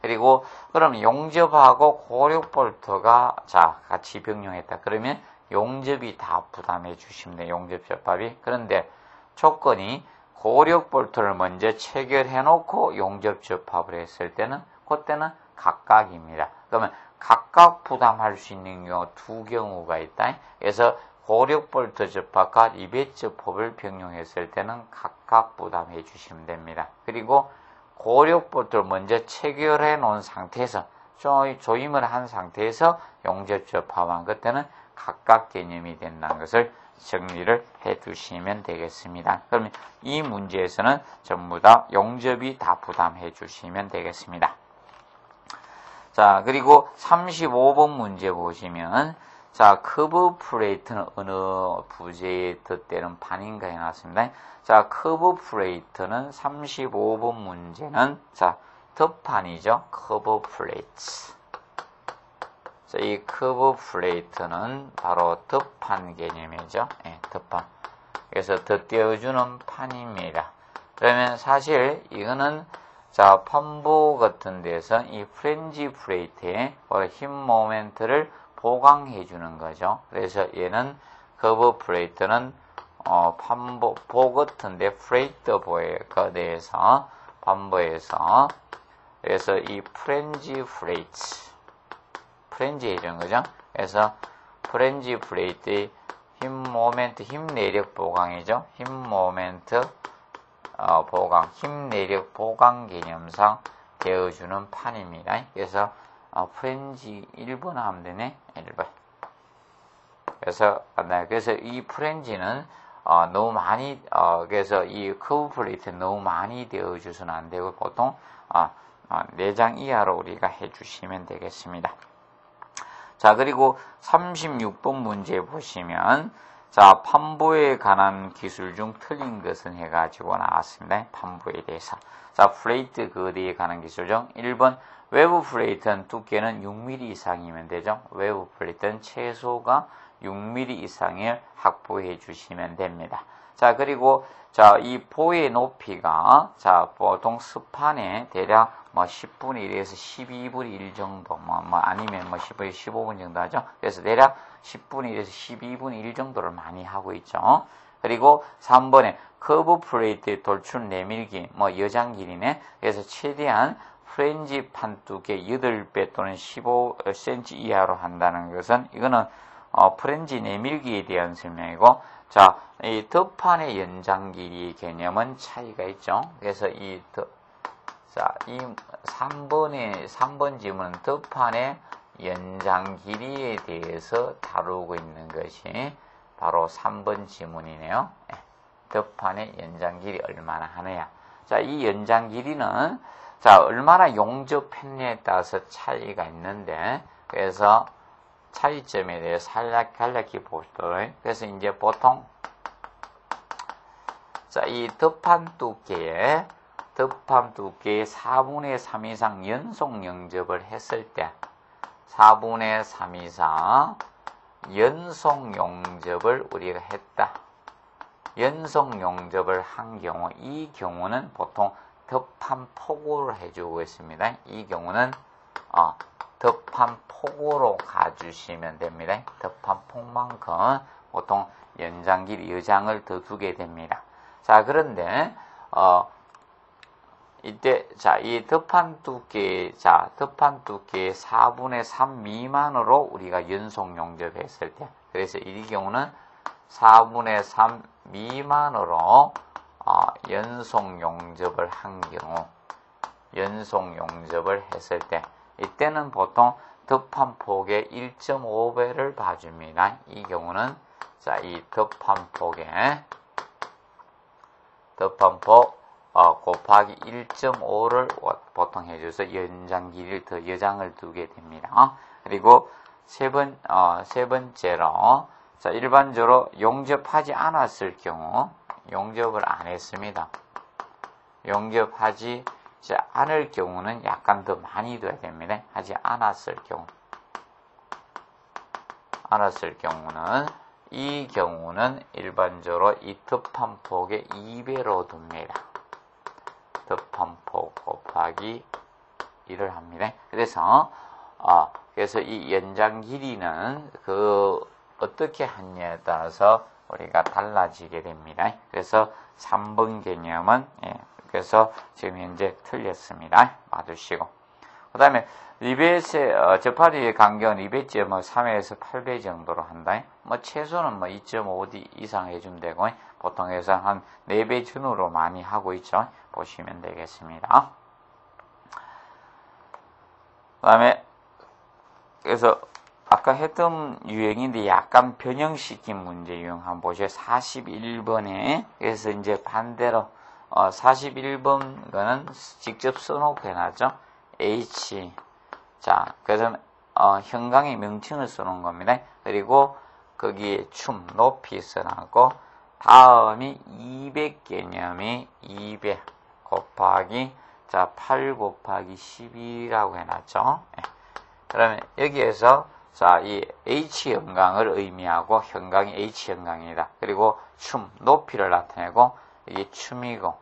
S1: 그리고 그럼 용접하고 고력 볼트가 자 같이 병용했다. 그러면 용접이 다 부담해 주시면 돼요. 용접 접합이. 그런데 조건이 고력 볼트를 먼저 체결해 놓고 용접 접합을 했을 때는 그때는 각각입니다. 그러면 각각 부담할 수 있는 경우 두 경우가 있다. 그래서 고력 볼트 접합과 리벳 접합을 병용했을 때는 각각 부담해 주시면 됩니다. 그리고 고력 볼트를 먼저 체결해 놓은 상태에서 조임을 한 상태에서 용접 접합한 그때는 각각 개념이 된다는 것을 정리를 해 두시면 되겠습니다. 그러면 이 문제에서는 전부 다 용접이 다 부담해 주시면 되겠습니다. 자, 그리고 35번 문제 보시면 자, 커브 플레이트는 어느 부재에 덧대는 판인가 해놨습니다. 자, 커브 플레이트는 35번 문제는 자, 덧판이죠. 커브 플레이트. 자, 이 커브 플레이트는 바로 덧판 개념이죠. 예, 덧판. 그래서 덧대어주는 판입니다. 그러면 사실 이거는 자, 판보 같은 데서 이 프렌지 플레이트에 힘 모멘트를 보강해 주는 거죠. 그래서 얘는 커브 플레이트는 판보 같은데 플레이트 보에 대해서 판보에서 그래서 이 프렌지 플레이트 프렌지 해주는 거죠. 그래서 프렌지 플레이트의 힘 모멘트 힘 내력 보강이죠. 힘 모멘트 보강, 힘 내력 보강 개념상 되어주는 판입니다. 그래서 프렌지 1번 하면 되네. 1번. 그래서 이 프렌지는 너무 많이 그래서 이 커브 플레이트는 너무 많이 되어주서는 안 되고 보통 4장 이하로 우리가 해주시면 되겠습니다. 자, 그리고 36번 문제 보시면 자, 판보에 관한 기술 중 틀린 것은 해가지고 나왔습니다. 판보에 대해서. 자, 플레이트 거리에 관한 기술 중 1번 외부 플레이트는 두께는 6mm 이상이면 되죠. 외부 플레이트는 최소가 6mm 이상을 확보해 주시면 됩니다. 자, 그리고 자, 이 보의 높이가 자, 보통 스판에 대략 10분의 1에서 12분의 1 정도 아니면 10분의 15분 정도 하죠. 그래서 대략 10분의 1에서 12분의 1 정도를 많이 하고 있죠. 그리고 3번에 커브 플레이트의 돌출 내밀기 여장 길이네. 그래서 최대한 프렌지 판 두께 8배 또는 15cm 이하로 한다는 것은 이거는 프렌지 내밀기에 대한 설명이고 자, 이 덧판의 연장 길이 개념은 차이가 있죠. 그래서 자, 이 3번 지문은 덮판의 연장 길이에 대해서 다루고 있는 것이 바로 3번 지문이네요. 덮판의 연장 길이 얼마나 하느냐. 자, 이 연장 길이는 자, 얼마나 용접했냐에 따라서 차이가 있는데, 그래서 차이점에 대해서 간략히 보도록. 그래서 이제 보통 자, 이 덮판 두께의 4분의 3 이상 연속 용접을 했을 때 4분의 3 이상 연속 용접을 우리가 했다. 연속 용접을 한 경우, 이 경우는 보통 덮판 폭으로 해주고 있습니다. 이 경우는 덮판 폭으로 가주시면 됩니다. 덮판 폭만큼 보통 연장 길이, 여장을 더 두게 됩니다. 자, 그런데 이때 자, 이 덮판 두께 4분의 3 미만으로 우리가 연속 용접했을 때, 그래서 이 경우는 4분의 3 미만으로 연속 용접을 한 경우, 연속 용접을 했을 때, 이때는 보통 덮판 폭의 1.5배를 봐줍니다. 이 경우는 자, 이 덮판 폭의 덮판폭 곱하기 1.5를 보통 해줘서 연장 길이를 더 여장을 두게 됩니다. 그리고 세 번째로 자, 일반적으로 용접하지 않았을 경우, 용접을 안 했습니다. 용접하지 않을 경우는 약간 더 많이 둬야 됩니다. 하지 않았을 경우는 이 경우는 일반적으로 이 덮판폭의 2배로 둡니다. 덮판폭 곱하기 1을 합니다. 그래서 이 연장 길이는 어떻게 하냐에 따라서 우리가 달라지게 됩니다. 그래서 3번 개념은 그래서 지금 현재 틀렸습니다. 봐주시고. 그 다음에 리벳의 접합의 간격은 리벳지에 3회에서 8배 정도로 한다. 최소는 2.5D 이상 해주면 되고, 보통에서 한 4배 준으로 많이 하고 있죠. 보시면 되겠습니다. 그 다음에, 그래서 아까 했던 유형인데 약간 변형시킨 문제 유형 한번 보시죠. 41번에, 그래서 이제 반대로, 41번 거는 직접 써놓고 해놨죠. H. 자, 그래서, 현강의 명칭을 써놓은 겁니다. 그리고, 거기에 높이 써놨고, 다음이 200 개념이 200 곱하기, 자, 8 곱하기 12라고 해놨죠. 그러면 여기에서, 자, 이 H 현강을 의미하고, 현강이 H 현강이다. 그리고 높이를 나타내고, 이게 춤이고,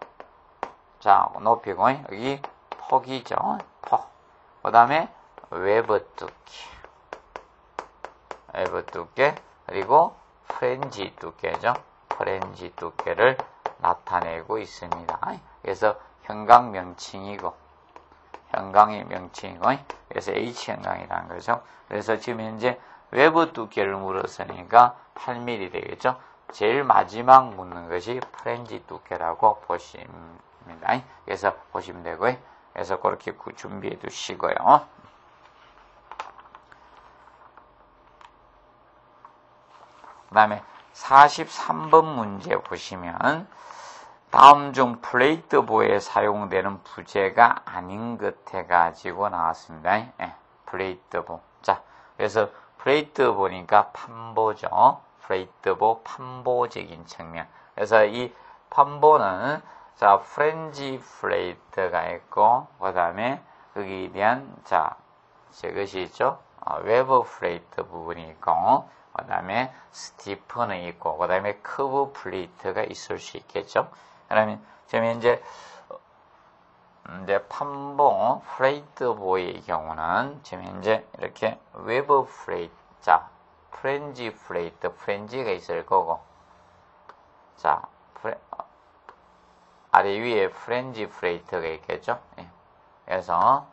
S1: 자, 높이고, 여기 폭이죠. 폭. 그 다음에 외부 두께, 그리고 프렌지 두께죠. 프렌지 두께를 나타내고 있습니다. 그래서 현강 명칭이고, 현강의 명칭이고, 그래서 H 현강이라는 거죠. 그래서 지금 현재 외부 두께를 물었으니까 8mm 되겠죠. 제일 마지막 묻는 것이 프렌지 두께라고 보십니다. 그래서 보시면 되고요. 그래서 그렇게 준비해 두시고요. 그 다음에 43번 문제 보시면 다음 중 플레이트보에 사용되는 부재가 아닌 것 해가지고 나왔습니다. 플레이트보. 자, 그래서 플레이트보니까 판보죠. 플레이트보 판보적인 측면. 그래서 이 판보는 자, 프렌지 플레이트가 있고, 그 다음에 거기에 대한, 자, 저것이 있죠? 외부 플레이트 부분이 있고, 그 다음에 스티프는 있고, 그 다음에 커브 플레이트가 있을 수 있겠죠? 그러면 지금 현재, 판보, 플레이트보의 경우는 지금 현재 이렇게 외부 플레이트, 자, 프렌지 플레이트, 프렌지가 있을 거고, 자, 아래 위에 프렌지 플레이트가 있겠죠? 그래서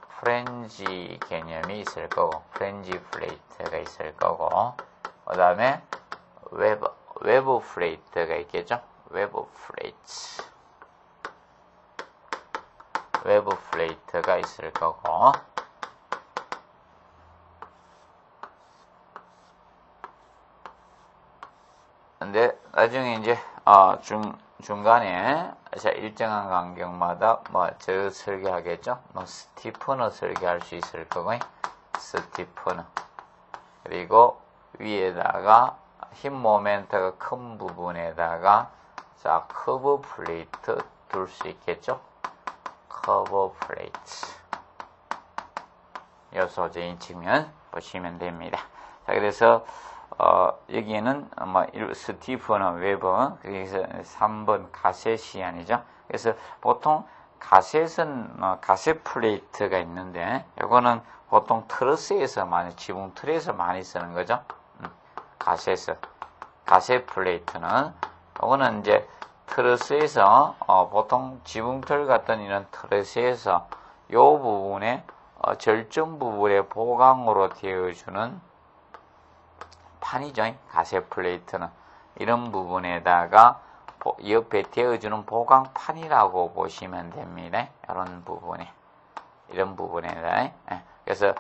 S1: 프렌지 개념이 있을 거고, 프렌지 플레이트가 있을 거고, 그 다음에 외부 플레이트가 있겠죠? 외부 플레이트. 외부 플레이트가 있을 거고, 근데 나중에 이제 중간에 자 일정한 간격마다 저 설계하겠죠. 스티프너 설계할 수 있을 거고, 스티프너. 그리고 위에다가 힘 모멘트가 큰 부분에다가 자 커브 플레이트 둘 수 있겠죠. 커브 플레이트. 요 소재인 측면 보시면 됩니다. 자, 그래서 여기에는 스티프너 웨버, 그래서 3번 가셋 시안이죠. 그래서 보통 가셋은 가셋 플레이트가 있는데, 이거는 보통 트러스에서 지붕 틀에서 많이 쓰는 거죠. 가셋 플레이트는, 이거는 이제 트러스에서 보통 지붕틀 같은 이런 트러스에서 요 부분에 절정 부분에 보강으로 되어주는 판이죠. 가셋 플레이트는 이런 부분에다가 옆에 되어주는 보강판이라고 보시면 됩니다. 이런 부분에다. 그래서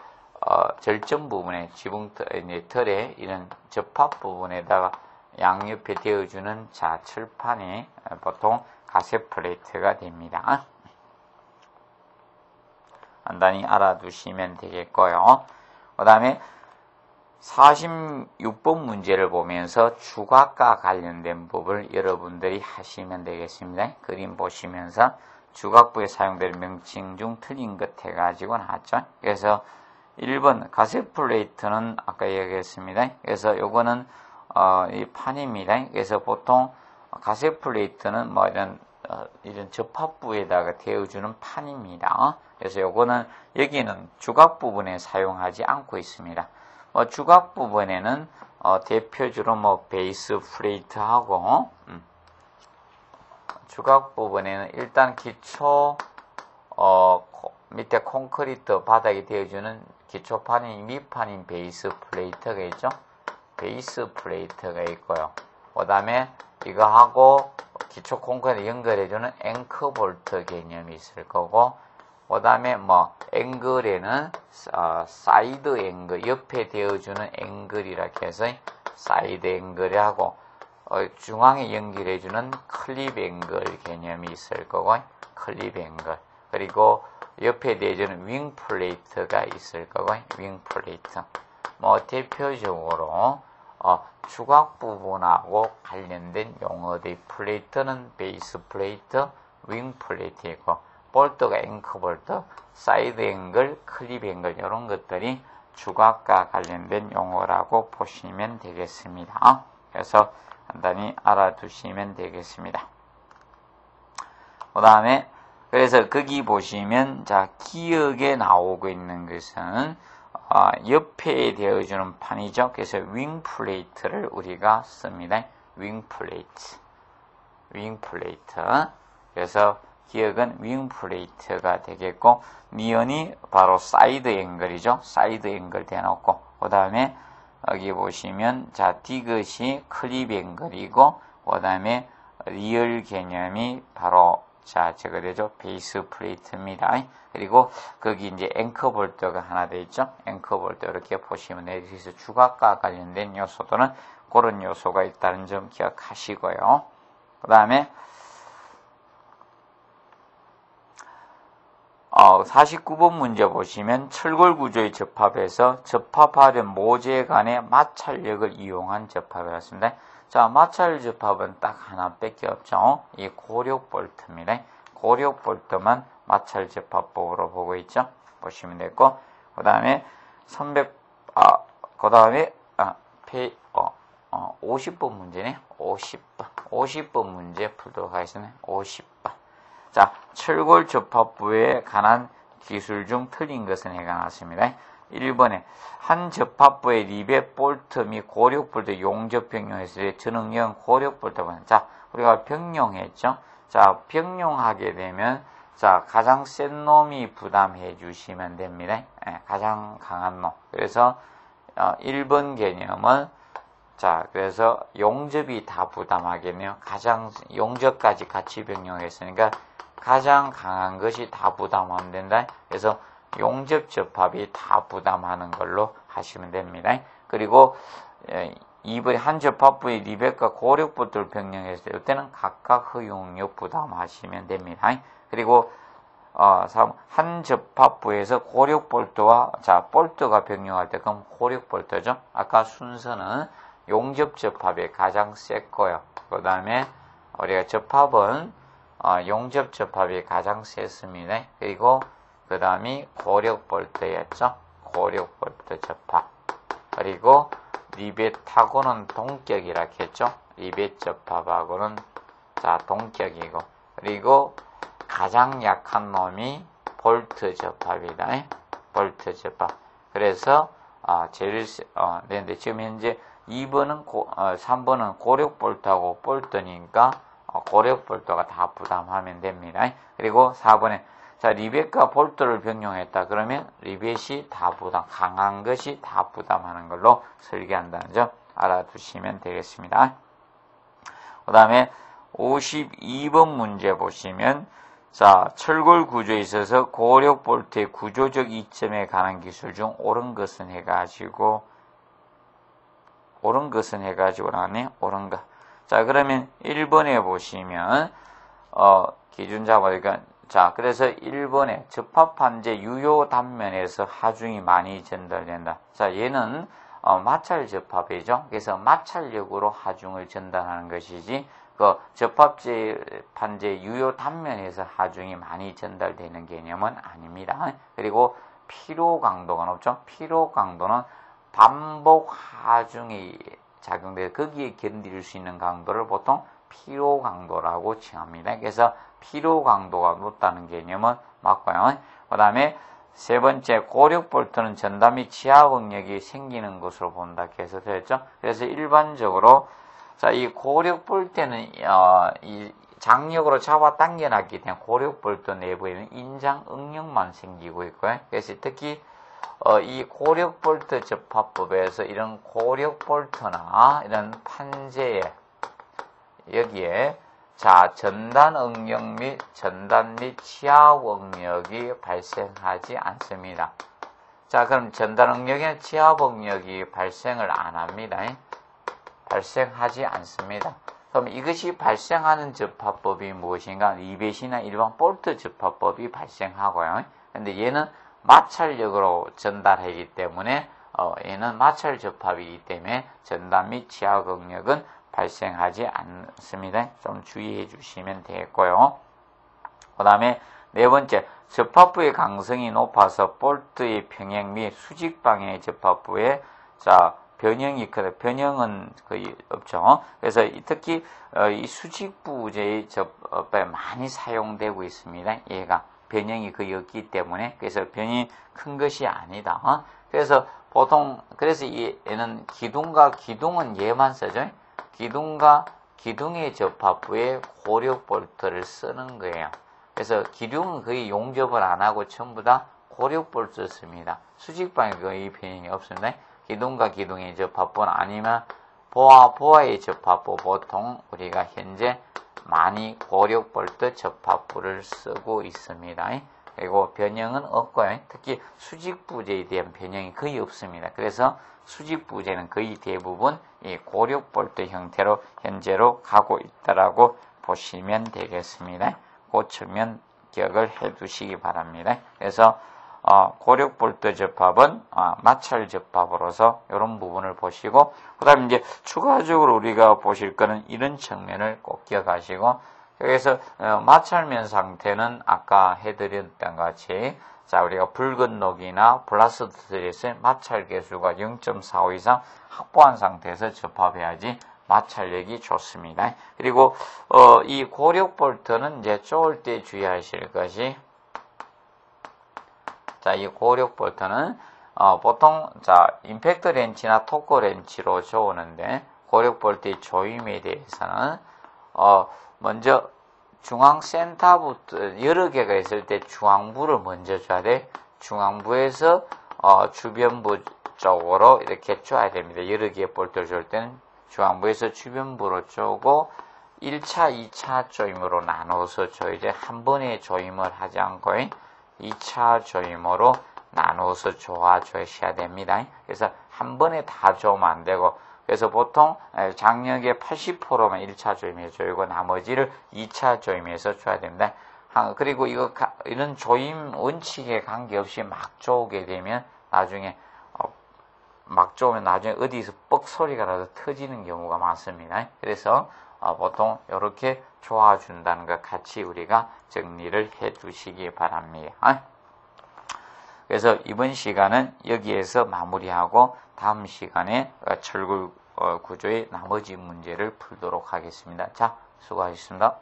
S1: 절정 부분에 지붕틀에 이런 접합 부분에다가 양옆에 되어주는 칠판이 보통 가셋 플레이트가 됩니다. 간단히 알아두시면 되겠고요. 그 다음에 46번 문제를 보면서 주각과 관련된 법을 여러분들이 하시면 되겠습니다. 그림 보시면서 주각부에 사용될 명칭 중 틀린 것 해가지고 나왔죠. 그래서 1번 가셋 플레이트는 아까 얘기했습니다. 그래서 요거는 이 판입니다. 그래서 보통 가셋 플레이트는 이런 접합부에다가 대어주는 판입니다. 그래서 요거는 여기는 주각 부분에 사용하지 않고 있습니다. 주각 부분에는 대표적으로 베이스 플레이트하고 주각 부분에는 일단 기초 밑에 콘크리트 바닥에 되어주는 기초판인 밑판인 베이스 플레이트가 있죠. 베이스 플레이트가 있고요. 그 다음에 이거하고 기초 콘크리트 연결해주는 앵커 볼트 개념이 있을 거고, 그 다음에 앵글에는 사이드 앵글, 옆에 되어주는 앵글이라고 해서 사이드 앵글하고 중앙에 연결해주는 클립 앵글 개념이 있을 거고, 클립 앵글. 그리고 옆에 되어주는 윙 플레이트가 있을 거고, 윙 플레이트. 대표적으로 주각 부분하고 관련된 용어의 플레이트는 베이스 플레이트, 윙 플레이트이고, 볼트가 앵커 볼트, 사이드 앵글, 클립 앵글 이런 것들이 주각과 관련된 용어라고 보시면 되겠습니다. 그래서 간단히 알아두시면 되겠습니다. 그 다음에 그래서 거기 보시면 기역에 나오고 있는 것은 옆에 되어주는 판이죠. 그래서 윙 플레이트를 우리가 씁니다. 윙 플레이트. 그래서 기역은 윙 플레이트가 되겠고, 니언이 바로 사이드 앵글이죠. 사이드 앵글 대놓고, 그 다음에 여기 보시면 디귿이 클립 앵글이고, 그 다음에 리얼 개념이 바로 저거 되죠. 베이스 플레이트입니다. 그리고 거기 이제 앵커 볼트가 하나 돼 있죠. 앵커 볼트 이렇게 보시면 돼요. 그래서 주각과 관련된 요소들은 그런 요소가 있다는 점 기억하시고요. 그 다음에 49번 문제 보시면 철골 구조의 접합에서 접합하는 모재 간의 마찰력을 이용한 접합이었습니다. 자, 마찰 접합은 딱 하나밖에 없죠. 이 고력 볼트입니다. 고력 볼트만 마찰 접합법으로 보고 있죠. 보시면 되고, 그 다음에 50번 문제네. 50번 문제 풀도록 하겠습니다. 50번. 자, 철골 접합부에 관한 기술 중 틀린 것은 해가 나왔습니다. 1번에 한 접합부의 리벳 볼트 및 고력 볼트 용접 병용했을 때 전응형 고력 볼트는 우리가 병용했죠. 자, 병용하게 되면 가장 센 놈이 부담해 주시면 됩니다. 가장 강한 놈. 그래서 1번 개념은 그래서 용접이 다 부담하겠네요. 가장 용접까지 같이 병용했으니까 가장 강한 것이 다 부담하면 된다. 그래서 용접접합이 다 부담하는 걸로 하시면 됩니다. 그리고 2번에 한 접합부의 리벳과 고력볼트를 병령했을 때는 각각 허용력 부담하시면 됩니다. 그리고 3. 한 접합부에서 고력볼트와 볼트가 병령할 때 그럼 고력볼트죠. 아까 순서는 용접접합이 가장 셌고요. 그 다음에 우리가 접합은 용접접합이 가장 셌습니다. 그리고 그 다음이 고력볼트였죠. 고력볼트 접합. 그리고 리벳하고는 동격이라 했죠. 리벳 접합하고는 동격이고, 그리고 가장 약한 놈이 볼트 접합이다. 볼트 접합. 그래서 제일 근데 지금 현재 3번은 고력 볼트하고 볼트니까 고력 볼트가 다 부담하면 됩니다. 그리고 4번에 리벳과 볼트를 병용했다. 그러면 리벳이 다 부담, 강한 것이 다 부담하는 걸로 설계한다는 점 알아두시면 되겠습니다. 그 다음에 52번 문제 보시면 철골 구조에 있어서 고력 볼트의 구조적 이점에 관한 기술 중 옳은 것은 해가지고 나왔네. 옳은 것. 그러면 1번에 보시면 기준 잡아니까 그래서 1번에 접합판재 유효 단면에서 하중이 많이 전달된다. 얘는 마찰 접합이죠. 그래서 마찰력으로 하중을 전달하는 것이지 접합판재 유효 단면에서 하중이 많이 전달되는 개념은 아닙니다. 그리고 피로 강도가 높죠. 피로 강도는 반복 하중이 작용돼서 거기에 견딜 수 있는 강도를 보통 피로 강도라고 칭합니다. 그래서 피로 강도가 높다는 개념은 맞고요. 그 다음에 세 번째, 고력 볼트는 전단 및 지하 응력이 생기는 것으로 본다 해서 되었죠. 그래서 일반적으로 이 고력 볼트는 이 장력으로 잡아당겨 놨기 때문에 고력 볼트 내부에는 인장 응력만 생기고 있고요. 그래서 특히 이 고력 볼트 접합법에서 이런 고력 볼트나 이런 판재에 여기에 전단 응력 및 치하 응력이 발생하지 않습니다. 그럼 전단 응력이나 치하 응력이 발생을 안 합니다. 발생하지 않습니다. 그럼 이것이 발생하는 접합법이 무엇인가? 리벳이나 일반 볼트 접합법이 발생하고요. 근데 얘는 마찰력으로 전달하기 때문에 얘는 마찰 접합이기 때문에 전단 및 치하 응력은 발생하지 않습니다. 좀 주의해 주시면 되겠고요. 그 다음에 네 번째, 접합부의 강성이 높아서 볼트의 평행 및 수직 방향의 접합부에 변형이 크다. 변형은 거의 없죠. 그래서 특히 이 수직부재의 접합에 많이 사용되고 있습니다. 얘가 변형이 거의 없기 때문에. 그래서 변형이 큰 것이 아니다. 그래서 보통 얘는 기둥과 기둥은 얘만 쓰죠. 기둥과 기둥의 접합부에 고력 볼트를 쓰는 거예요. 그래서 기둥은 거의 용접을 안 하고 전부 다 고력 볼트를 씁니다. 수직방에 거의 변형이 없습니다. 기둥과 기둥의 접합부는 아니면 보아의 접합부, 보통 우리가 현재 많이 고력 볼트 접합부를 쓰고 있습니다. 그리고 변형은 없고요. 특히 수직부재에 대한 변형이 거의 없습니다. 그래서 수직부재는 거의 대부분 이 고력 볼트 형태로 현재로 가고 있다라고 보시면 되겠습니다. 그 측면 기억을 해 두시기 바랍니다. 그래서 고력 볼트 접합은 마찰 접합으로서 이런 부분을 보시고, 그 다음에 이제 추가적으로 우리가 보실 거는 이런 측면을 꼭 기억하시고, 여기서 마찰면 상태는 아까 해드렸던 것 같이 우리가 붉은 녹이나 블라스트들에서 마찰 개수가 0.45 이상 확보한 상태에서 접합해야지 마찰력이 좋습니다. 그리고 이 고력 볼트는 이제 쪼을 때 주의하실 것이, 이 고력 볼트는 보통 임팩트 렌치나 토크 렌치로 조우는데, 고력 볼트의 조임에 대해서는 먼저 중앙 센터부터 여러 개가 있을 때 중앙부를 먼저 줘야 돼. 중앙부에서 주변부 쪽으로 이렇게 줘야 됩니다. 여러 개의 볼트를 줄 때는 중앙부에서 주변부로 쪼고, 1차, 2차 조임으로 나눠서 이제 한 번에 조임을 하지 않고 2차 조임으로 나눠서 조아주셔야 됩니다. 그래서 한 번에 다 조으면 안 되고, 그래서 보통 장력의 80%만 1차 조임에 조이고 나머지를 2차 조임에서 줘야 됩니다. 그리고 이런 조임 원칙에 관계없이 막 조우게 되면 나중에 어디서 뻑 소리가 나서 터지는 경우가 많습니다. 그래서 보통 이렇게 조아준다는 것 같이 우리가 정리를 해 두시기 바랍니다. 그래서 이번 시간은 여기에서 마무리하고 다음 시간에 철골 구조의 나머지 문제를 풀도록 하겠습니다. 자, 수고하셨습니다.